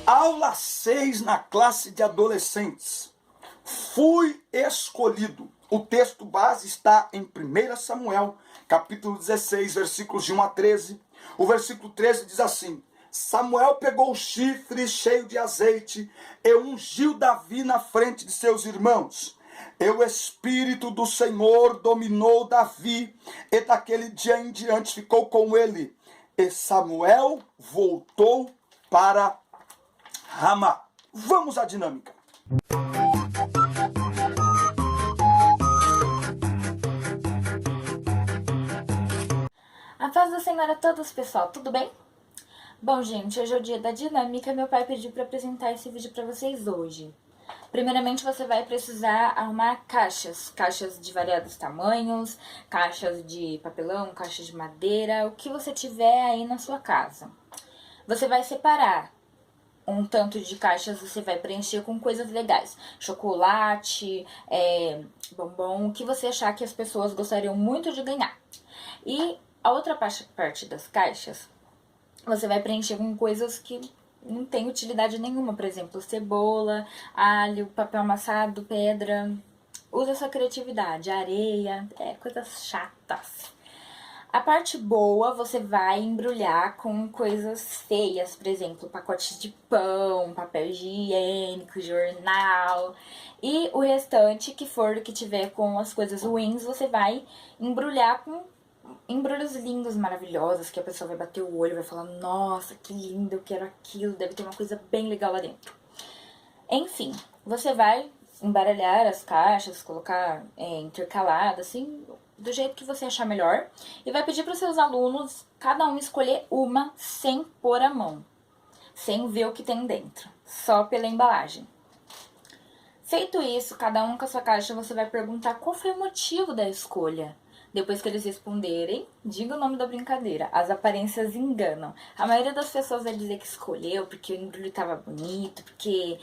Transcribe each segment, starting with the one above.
Aula 6 na classe de adolescentes. Fui escolhido. O texto base está em 1 Samuel, capítulo 16, versículos de 1 a 13. O versículo 13 diz assim: Samuel pegou o chifre cheio de azeite e ungiu Davi na frente de seus irmãos. E o Espírito do Senhor dominou Davi, e daquele dia em diante ficou com ele. E Samuel voltou para Ramá. Vamos à dinâmica. A paz do Senhor a todos, pessoal, tudo bem? Bom, gente, hoje é o dia da dinâmica. Meu pai pediu para apresentar esse vídeo para vocês hoje. Primeiramente, você vai precisar arrumar caixas de variados tamanhos, caixas de papelão, caixas de madeira, o que você tiver aí na sua casa. Você vai separar um tanto de caixas, você vai preencher com coisas legais, chocolate, bombom, o que você achar que as pessoas gostariam muito de ganhar. E a outra parte das caixas, você vai preencher com coisas que não tem utilidade nenhuma, por exemplo, cebola, alho, papel amassado, pedra. Usa sua criatividade, areia, coisas chatas. A parte boa você vai embrulhar com coisas feias, por exemplo, pacotes de pão, papel higiênico, jornal. E o restante, que for que tiver com as coisas ruins, você vai embrulhar com embrulhos lindos, maravilhosos, que a pessoa vai bater o olho, vai falar: nossa, que lindo, eu quero aquilo, deve ter uma coisa bem legal lá dentro. Enfim, você vai embaralhar as caixas, colocar intercalado, assim, do jeito que você achar melhor. E vai pedir para os seus alunos, cada um escolher uma sem pôr a mão, sem ver o que tem dentro, só pela embalagem. Feito isso, cada um com a sua caixa, você vai perguntar qual foi o motivo da escolha. Depois que eles responderem, diga o nome da brincadeira. As aparências enganam. A maioria das pessoas vai dizer que escolheu porque o embrulho estava bonito, porque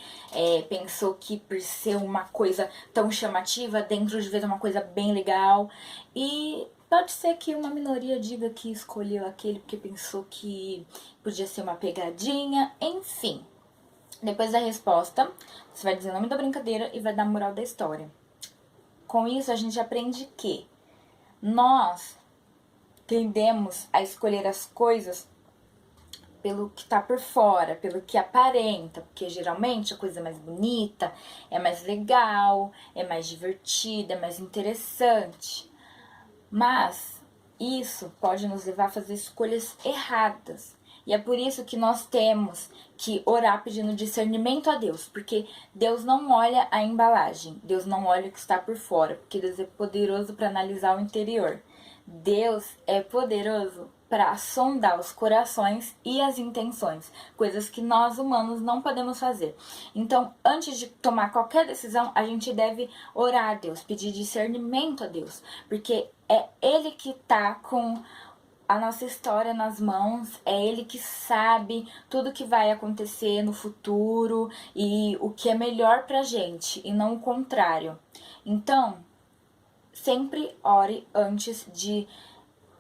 pensou que por ser uma coisa tão chamativa, dentro de vez uma coisa bem legal. E pode ser que uma minoria diga que escolheu aquele porque pensou que podia ser uma pegadinha. Enfim, depois da resposta, você vai dizer o nome da brincadeira e vai dar a moral da história. Com isso, a gente aprende que nós tendemos a escolher as coisas pelo que tá por fora, pelo que aparenta, porque geralmente a coisa mais bonita, é mais legal, é mais divertida, é mais interessante. Mas isso pode nos levar a fazer escolhas erradas. E é por isso que nós temos que orar pedindo discernimento a Deus, porque Deus não olha a embalagem, Deus não olha o que está por fora, porque Deus é poderoso para analisar o interior. Deus é poderoso para sondar os corações e as intenções, coisas que nós humanos não podemos fazer. Então, antes de tomar qualquer decisão, a gente deve orar a Deus, pedir discernimento a Deus, porque é Ele que está com a nossa história nas mãos, é Ele que sabe tudo que vai acontecer no futuro e o que é melhor pra gente, e não o contrário. Então, sempre ore antes de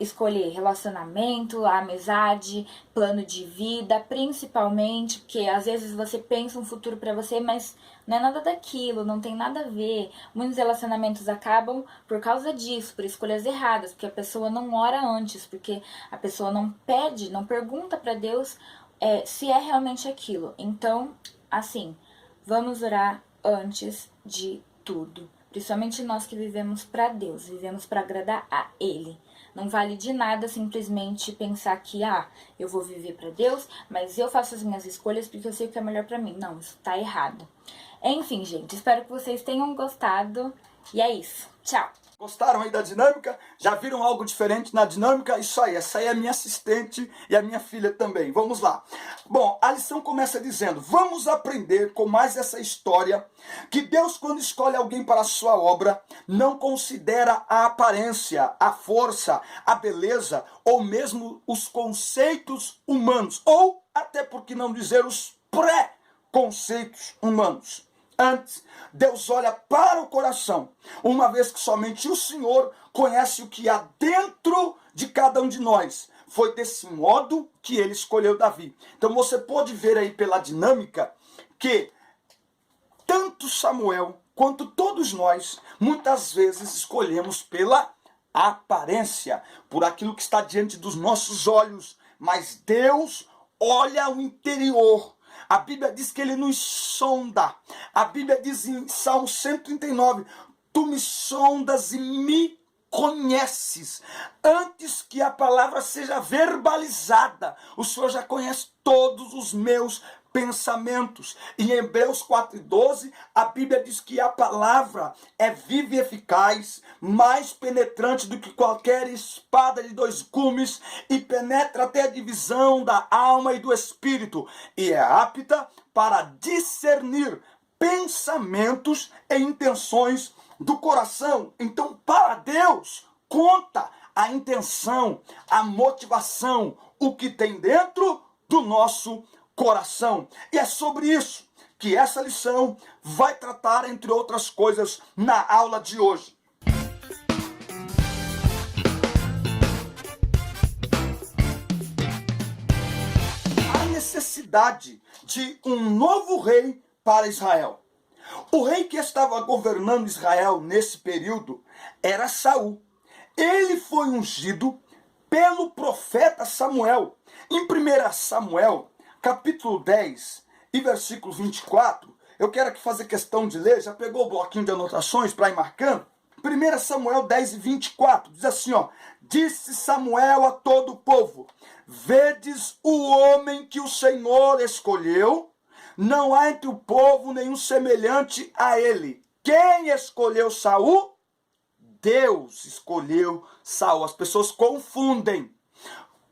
escolher relacionamento, amizade, plano de vida, principalmente porque às vezes você pensa um futuro pra você, mas não é nada daquilo, não tem nada a ver. Muitos relacionamentos acabam por causa disso, por escolhas erradas, porque a pessoa não ora antes, porque a pessoa não pede, não pergunta pra Deus se é realmente aquilo. Então, assim, vamos orar antes de tudo. Principalmente nós que vivemos pra Deus, vivemos pra agradar a Ele. Não vale de nada simplesmente pensar que, eu vou viver pra Deus, mas eu faço as minhas escolhas porque eu sei o que é melhor pra mim. Não, isso tá errado. Enfim, gente, espero que vocês tenham gostado. E é isso. Tchau! Gostaram aí da dinâmica? Já viram algo diferente na dinâmica? Isso aí, essa aí é a minha assistente e a minha filha também. Vamos lá. Bom, a lição começa dizendo: vamos aprender com mais essa história que Deus, quando escolhe alguém para a sua obra, não considera a aparência, a força, a beleza ou mesmo os conceitos humanos, ou até por que não dizer os pré-conceitos humanos. Antes, Deus olha para o coração, uma vez que somente o Senhor conhece o que há dentro de cada um de nós. foi desse modo que ele escolheu Davi. Então você pode ver aí pela dinâmica que tanto Samuel quanto todos nós, muitas vezes escolhemos pela aparência, por aquilo que está diante dos nossos olhos, mas Deus olha o interior. A Bíblia diz que ele nos sonda. A Bíblia diz em Salmo 139, tu me sondas e me conheces. Antes que a palavra seja verbalizada, o Senhor já conhece todos os meus pensamentos. Em Hebreus 4:12, a Bíblia diz que a palavra é viva e eficaz, mais penetrante do que qualquer espada de dois gumes, e penetra até a divisão da alma e do espírito, e é apta para discernir pensamentos e intenções do coração. Então, para Deus, conta a intenção, a motivação, o que tem dentro do nosso coração. E é sobre isso que essa lição vai tratar, entre outras coisas, na aula de hoje. A necessidade de um novo rei para Israel. O rei que estava governando Israel nesse período era Saul. Ele foi ungido pelo profeta Samuel. Em 1 Samuel, capítulo 10 e versículo 24, eu quero aqui fazer questão de ler, já pegou o bloquinho de anotações para ir marcando? 1 Samuel 10 e 24, diz assim, disse Samuel a todo o povo, vedes o homem que o Senhor escolheu, não há entre o povo nenhum semelhante a ele. Quem escolheu Saul? Deus escolheu Saul. As pessoas confundem.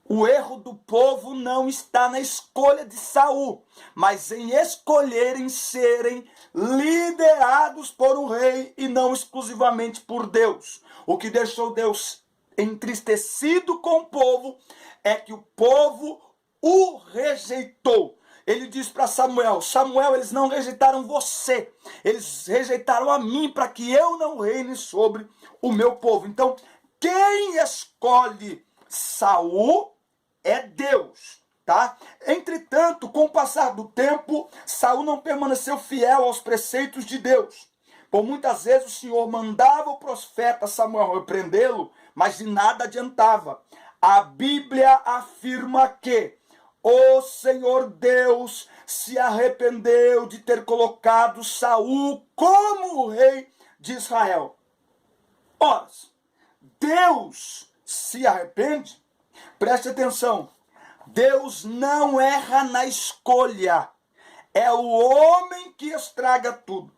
O erro do povo não está na escolha de Saul, mas em escolherem serem liderados por um rei e não exclusivamente por Deus. O que deixou Deus entristecido com o povo é que o povo o rejeitou. Ele diz para Samuel, Samuel, eles não rejeitaram você, eles rejeitaram a mim para que eu não reine sobre o meu povo. Então, quem escolhe Saul é Deus, tá? Entretanto, com o passar do tempo, Saul não permaneceu fiel aos preceitos de Deus. Por muitas vezes o Senhor mandava o profeta Samuel repreendê-lo, mas de nada adiantava. A Bíblia afirma que o Senhor Deus se arrependeu de ter colocado Saul como o rei de Israel. Ora, Deus se arrepende? Preste atenção, Deus não erra na escolha, é o homem que estraga tudo.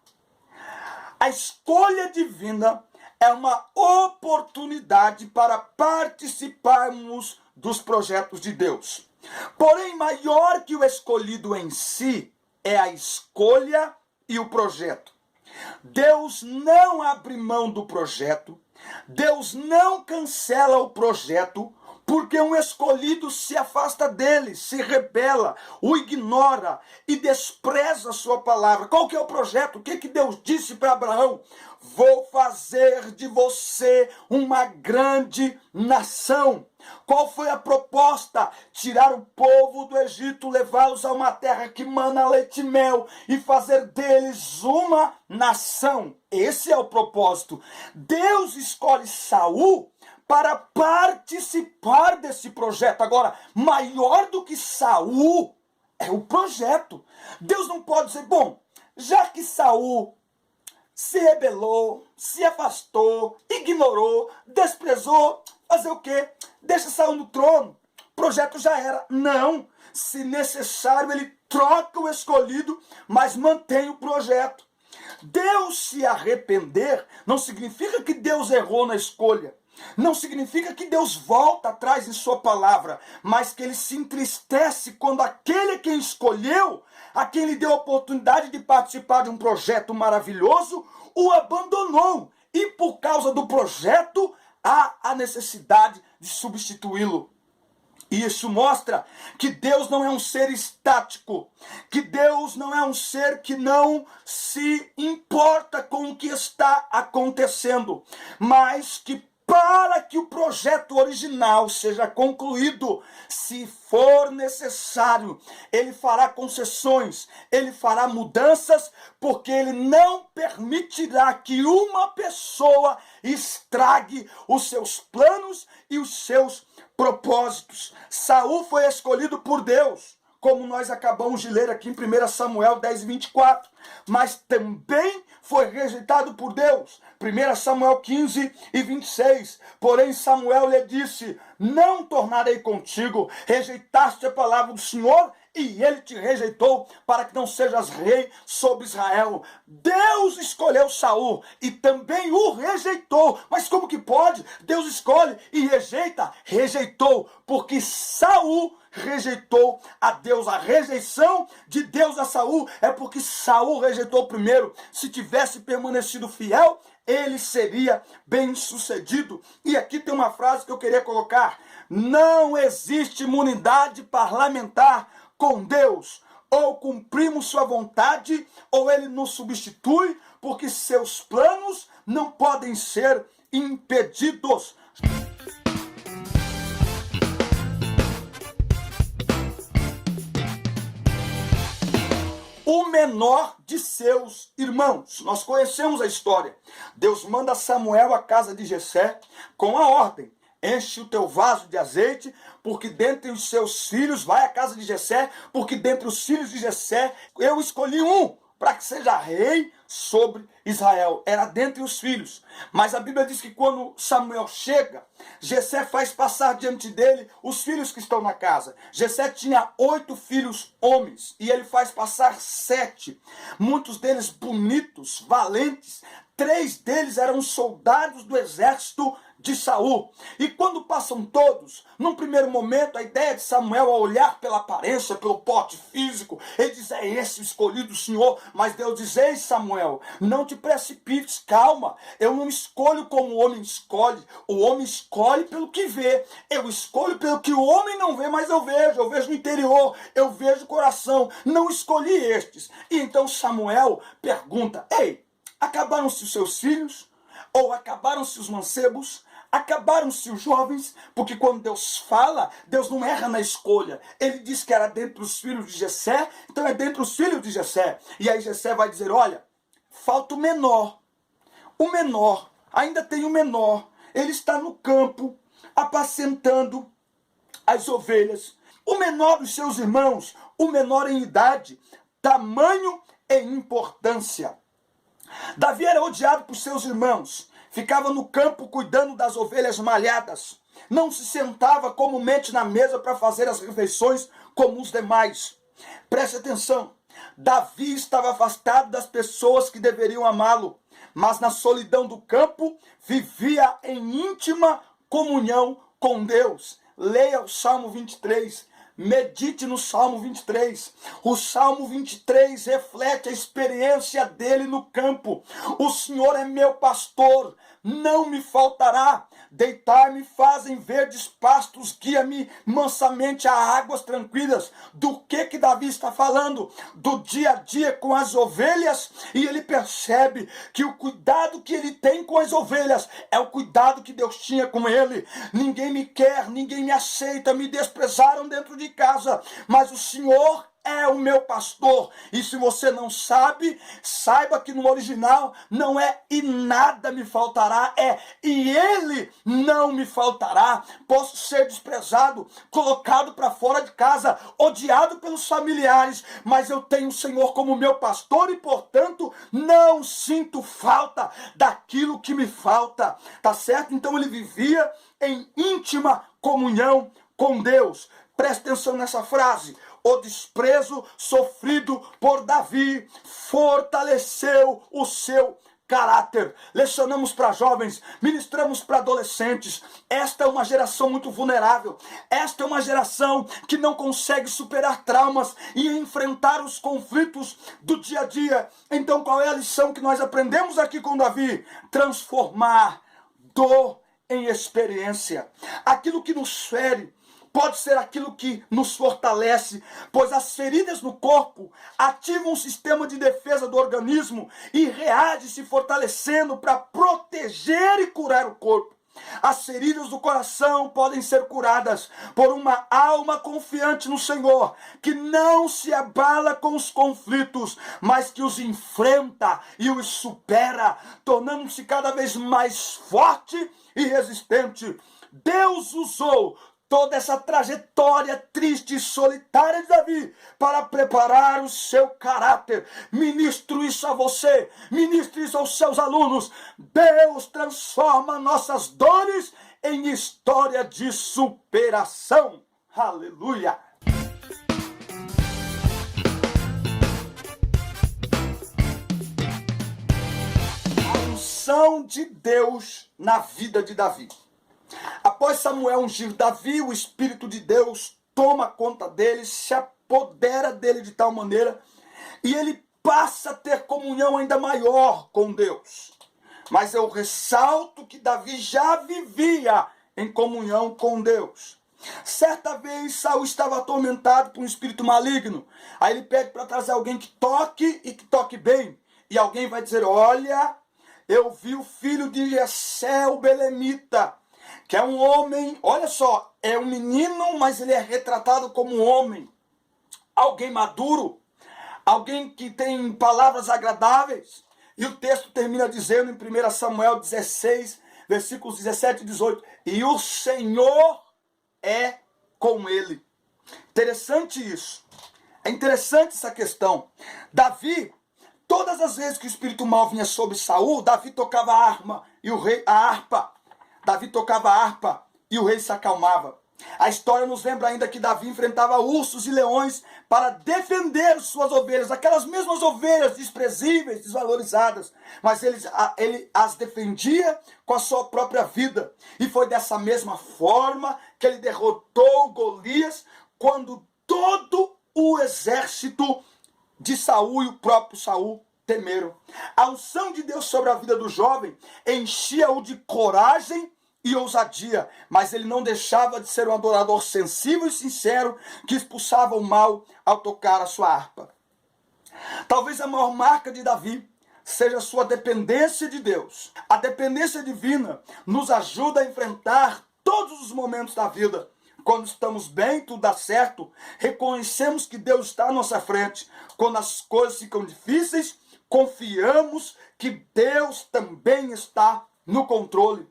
A escolha divina é uma oportunidade para participarmos dos projetos de Deus. Porém, maior que o escolhido em si é a escolha e o projeto. Deus não abre mão do projeto, Deus não cancela o projeto, porque um escolhido se afasta dele, se rebela, o ignora e despreza a sua palavra. Qual que é o projeto? O que Deus disse para Abraão? Vou fazer de você uma grande nação. Qual foi a proposta? Tirar o povo do Egito, levá-los a uma terra que mana leite e mel e fazer deles uma nação. Esse é o propósito. Deus escolhe Saul para participar desse projeto. Agora, maior do que Saul é o projeto. Deus não pode dizer, bom, já que Saul se rebelou, se afastou, ignorou, desprezou, fazer o quê? Deixa Saul no trono. O projeto já era. Não. Se necessário, ele troca o escolhido, mas mantém o projeto. Deus se arrepender não significa que Deus errou na escolha. Não significa que Deus volta atrás em sua palavra, mas que ele se entristece quando aquele a quem escolheu, a quem lhe deu a oportunidade de participar de um projeto maravilhoso, o abandonou. E por causa do projeto, há a necessidade de substituí-lo. E isso mostra que Deus não é um ser estático, que Deus não é um ser que não se importa com o que está acontecendo, mas que para que o projeto original seja concluído. Se for necessário, ele fará concessões, ele fará mudanças, porque ele não permitirá que uma pessoa estrague os seus planos e os seus propósitos. Saul foi escolhido por Deus, como nós acabamos de ler aqui em 1 Samuel 10:24, mas também foi rejeitado por Deus. 1 Samuel 15:26, porém Samuel lhe disse: não tornarei contigo, rejeitaste a palavra do Senhor, e ele te rejeitou para que não sejas rei sobre Israel. Deus escolheu Saul e também o rejeitou. Mas como que pode? Deus escolhe e rejeita? Rejeitou, porque Saul rejeitou a Deus. A rejeição de Deus a Saul é porque Saul rejeitou primeiro. Se tivesse permanecido fiel, ele seria bem sucedido. E aqui tem uma frase que eu queria colocar: não existe imunidade parlamentar com Deus. Ou cumprimos sua vontade, ou ele nos substitui, porque seus planos não podem ser impedidos. O menor de seus irmãos. Nós conhecemos a história. Deus manda Samuel à casa de Jessé com a ordem: enche o teu vaso de azeite, porque dentre os seus filhos, vai à casa de Jessé, porque dentre os filhos de Jessé eu escolhi um para que seja rei sobre Israel. Era dentre os filhos. Mas a Bíblia diz que quando Samuel chega, Jessé faz passar diante dele os filhos que estão na casa. Jessé tinha 8 filhos homens e ele faz passar 7. Muitos deles bonitos, valentes. 3 deles eram soldados do exército de Saul. E quando passam todos, num primeiro momento, a ideia de Samuel, ao olhar pela aparência, pelo porte físico, ele diz: é esse o escolhido do Senhor. Mas Deus diz: ei, Samuel, não te precipites, calma. Eu não escolho como o homem escolhe. O homem escolhe pelo que vê. Eu escolho pelo que o homem não vê, mas eu vejo no interior, eu vejo o coração. Não escolhi estes. E então Samuel pergunta: ei, acabaram-se os seus filhos? Ou acabaram-se os mancebos? Acabaram-se os jovens? Porque quando Deus fala, Deus não erra na escolha. Ele diz que era dentre os filhos de Jessé, então é dentre os filhos de Jessé. E aí Jessé vai dizer: olha, falta o menor. O menor, ainda tem o menor. Ele está no campo, apacentando as ovelhas. O menor dos seus irmãos, o menor em idade, tamanho e importância. Davi era odiado por seus irmãos, ficava no campo cuidando das ovelhas malhadas, não se sentava comumente na mesa para fazer as refeições como os demais. Preste atenção, Davi estava afastado das pessoas que deveriam amá-lo, mas na solidão do campo vivia em íntima comunhão com Deus. Leia o Salmo 23. Medite no Salmo 23. O Salmo 23 reflete a experiência dele no campo. O Senhor é meu pastor, não me faltará. Deitar-me fazem verdes pastos, guia-me mansamente a águas tranquilas. Do que Davi está falando? Do dia a dia com as ovelhas. E ele percebe que o cuidado que ele tem com as ovelhas é o cuidado que Deus tinha com ele. Ninguém me quer, ninguém me aceita, me desprezaram dentro de casa, mas o Senhor é o meu pastor. E se você não sabe, saiba que no original não é e nada me faltará, é e ele não me faltará. Posso ser desprezado, colocado para fora de casa, odiado pelos familiares, mas eu tenho o Senhor como meu pastor e, portanto, não sinto falta daquilo que me falta. Tá certo? Então ele vivia em íntima comunhão com Deus. Preste atenção nessa frase. O desprezo sofrido por Davi fortaleceu o seu caráter. Lecionamos para jovens, ministramos para adolescentes. Esta é uma geração muito vulnerável. Esta é uma geração que não consegue superar traumas e enfrentar os conflitos do dia a dia. Então, qual é a lição que nós aprendemos aqui com Davi? Transformar dor em experiência. Aquilo que nos fere pode ser aquilo que nos fortalece, pois as feridas no corpo ativam um sistema de defesa do organismo e reage se fortalecendo para proteger e curar o corpo. As feridas do coração podem ser curadas por uma alma confiante no Senhor, que não se abala com os conflitos, mas que os enfrenta e os supera, tornando-se cada vez mais forte e resistente. Deus usou toda essa trajetória triste e solitária de Davi para preparar o seu caráter. Ministro isso a você, ministre isso aos seus alunos. Deus transforma nossas dores em história de superação. Aleluia! A unção de Deus na vida de Davi. Após Samuel ungir Davi, o Espírito de Deus toma conta dele, se apodera dele de tal maneira, e ele passa a ter comunhão ainda maior com Deus. Mas eu ressalto que Davi já vivia em comunhão com Deus. Certa vez Saul estava atormentado por um espírito maligno. Aí ele pede para trazer alguém que toque e que toque bem. E alguém vai dizer: olha, eu vi o filho de Jessé, o belemita, que é um homem, olha só, é um menino, mas ele é retratado como um homem. Alguém maduro, alguém que tem palavras agradáveis. E o texto termina dizendo em 1 Samuel 16, versículos 17 e 18, e o Senhor é com ele. Interessante isso. É interessante essa questão. Davi, todas as vezes que o espírito mal vinha sobre Saul, Davi tocava a harpa. Davi tocava a harpa e o rei se acalmava. A história nos lembra ainda que Davi enfrentava ursos e leões para defender suas ovelhas, aquelas mesmas ovelhas desprezíveis, desvalorizadas, mas ele as defendia com a sua própria vida. E foi dessa mesma forma que ele derrotou Golias, quando todo o exército de Saul e o próprio Saul temeram. A unção de Deus sobre a vida do jovem enchia-o de coragem e ousadia, mas ele não deixava de ser um adorador sensível e sincero que expulsava o mal ao tocar a sua harpa. Talvez a maior marca de Davi seja a sua dependência de Deus. A dependência divina nos ajuda a enfrentar todos os momentos da vida. Quando estamos bem, tudo dá certo, reconhecemos que Deus está à nossa frente. Quando as coisas ficam difíceis, confiamos que Deus também está no controle.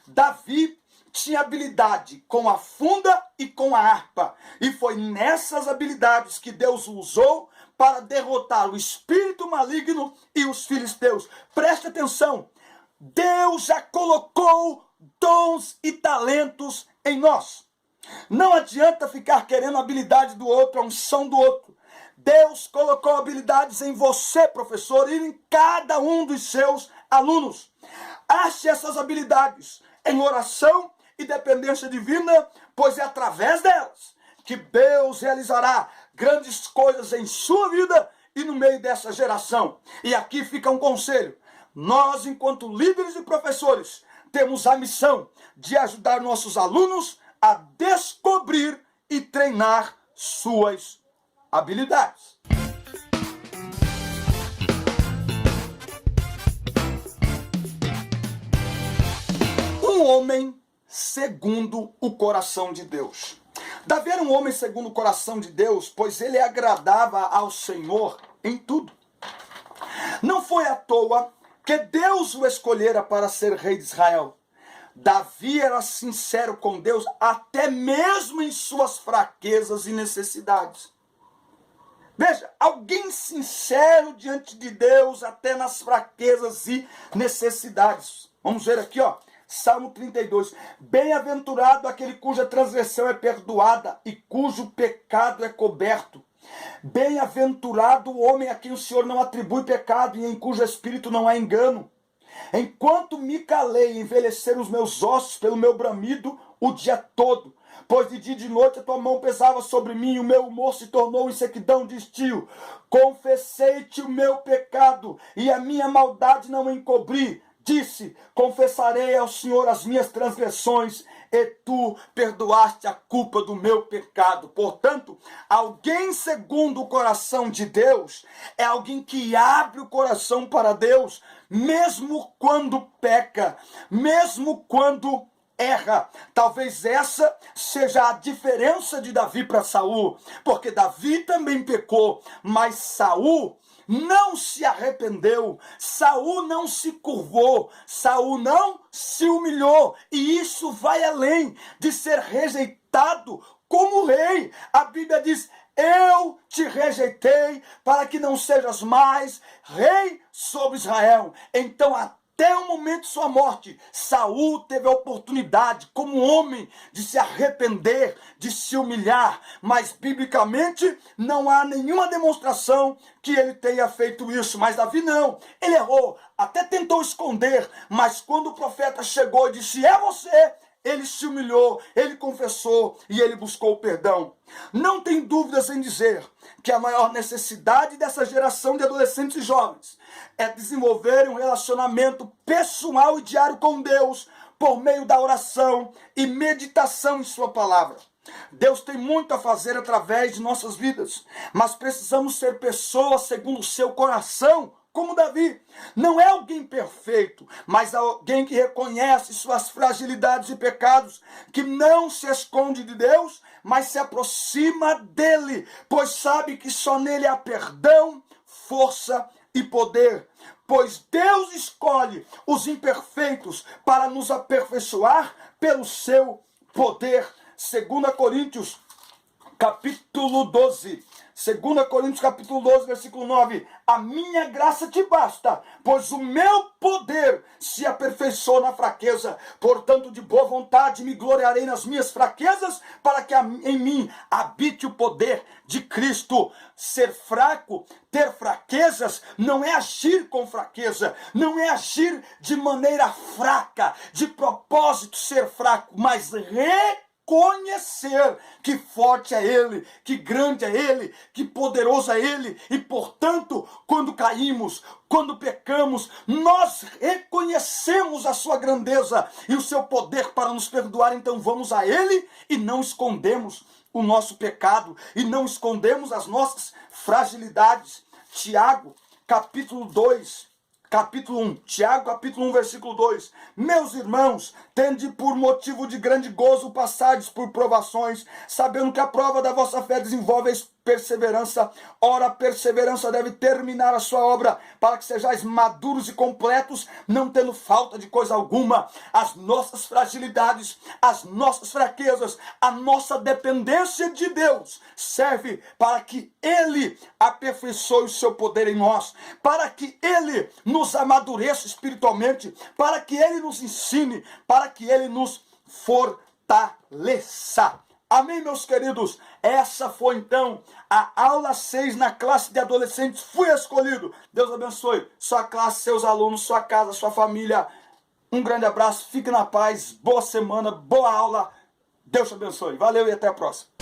Davi tinha habilidade com a funda e com a harpa, e foi nessas habilidades que Deus usou para derrotar o espírito maligno e os filisteus. Preste atenção, Deus já colocou dons e talentos em nós. Não adianta ficar querendo a habilidade do outro, a unção do outro. Deus colocou habilidades em você, professor, e em cada um dos seus alunos. Ache essas habilidades em oração e dependência divina, pois é através delas que Deus realizará grandes coisas em sua vida e no meio dessa geração. E aqui fica um conselho. Nós, enquanto líderes e professores, temos a missão de ajudar nossos alunos a descobrir e treinar suas habilidades. Um homem segundo o coração de Deus. Davi era um homem segundo o coração de Deus, pois ele agradava ao Senhor em tudo. Não foi à toa que Deus o escolhera para ser rei de Israel. Davi era sincero com Deus até mesmo em suas fraquezas e necessidades. Veja, alguém sincero diante de Deus até nas fraquezas e necessidades. Vamos ver aqui, ó. Salmo 32. Bem-aventurado aquele cuja transgressão é perdoada e cujo pecado é coberto. Bem-aventurado o homem a quem o Senhor não atribui pecado e em cujo espírito não há engano. Enquanto me calei, envelheceram os meus ossos pelo meu bramido o dia todo. Pois de dia e de noite a tua mão pesava sobre mim, e o meu humor se tornou em sequidão de estio. Confessei-te o meu pecado, e a minha maldade não encobri. Disse, confessarei ao Senhor as minhas transgressões, e tu perdoaste a culpa do meu pecado. Portanto, alguém segundo o coração de Deus é alguém que abre o coração para Deus, mesmo quando peca, mesmo quando erra. Talvez essa seja a diferença de Davi para Saul, porque Davi também pecou, mas Saul não se arrependeu, Saul não se curvou, Saul não se humilhou, e isso vai além de ser rejeitado como rei. A Bíblia diz: eu te rejeitei para que não sejas mais rei sobre Israel. Então, até o momento de sua morte, Saul teve a oportunidade, como homem, de se arrepender, de se humilhar, mas biblicamente não há nenhuma demonstração que ele tenha feito isso. Mas Davi não, ele errou, até tentou esconder, mas quando o profeta chegou e disse: é você, ele se humilhou, ele confessou e ele buscou o perdão. Não tem dúvidas em dizer que a maior necessidade dessa geração de adolescentes e jovens é desenvolver um relacionamento pessoal e diário com Deus por meio da oração e meditação em sua palavra. Deus tem muito a fazer através de nossas vidas, mas precisamos ser pessoas segundo o seu coração, como Davi. Não é alguém perfeito, mas alguém que reconhece suas fragilidades e pecados, que não se esconde de Deus, mas se aproxima dele, pois sabe que só nele há perdão, força e poder. Pois Deus escolhe os imperfeitos para nos aperfeiçoar pelo seu poder. 2 Coríntios, capítulo 12. 2 Coríntios capítulo 12, versículo 9. A minha graça te basta, pois o meu poder se aperfeiçoa na fraqueza. Portanto, de boa vontade me gloriarei nas minhas fraquezas, para que em mim habite o poder de Cristo. Ser fraco, ter fraquezas, não é agir com fraqueza, não é agir de maneira fraca, de propósito ser fraco, mas conhecer que forte é Ele, que grande é Ele, que poderoso é Ele, e portanto, quando caímos, quando pecamos, nós reconhecemos a sua grandeza e o seu poder para nos perdoar. Então vamos a Ele e não escondemos o nosso pecado e não escondemos as nossas fragilidades. Tiago, capítulo 2, capítulo 1, Tiago, capítulo 1, versículo 2. Meus irmãos, tende por motivo de grande gozo passardes por provações, sabendo que a prova da vossa fé desenvolve perseverança. Ora, a perseverança deve terminar a sua obra, para que sejais maduros e completos, não tendo falta de coisa alguma. As nossas fragilidades, as nossas fraquezas, a nossa dependência de Deus serve para que Ele aperfeiçoe o seu poder em nós, para que Ele nos amadureça espiritualmente, para que Ele nos ensine, para que Ele nos fortaleça. Amém, meus queridos? Essa foi então a aula 6 na classe de adolescentes. Fui escolhido. Deus abençoe sua classe, seus alunos, sua casa, sua família. Um grande abraço, fique na paz, boa semana, boa aula. Deus te abençoe. Valeu e até a próxima.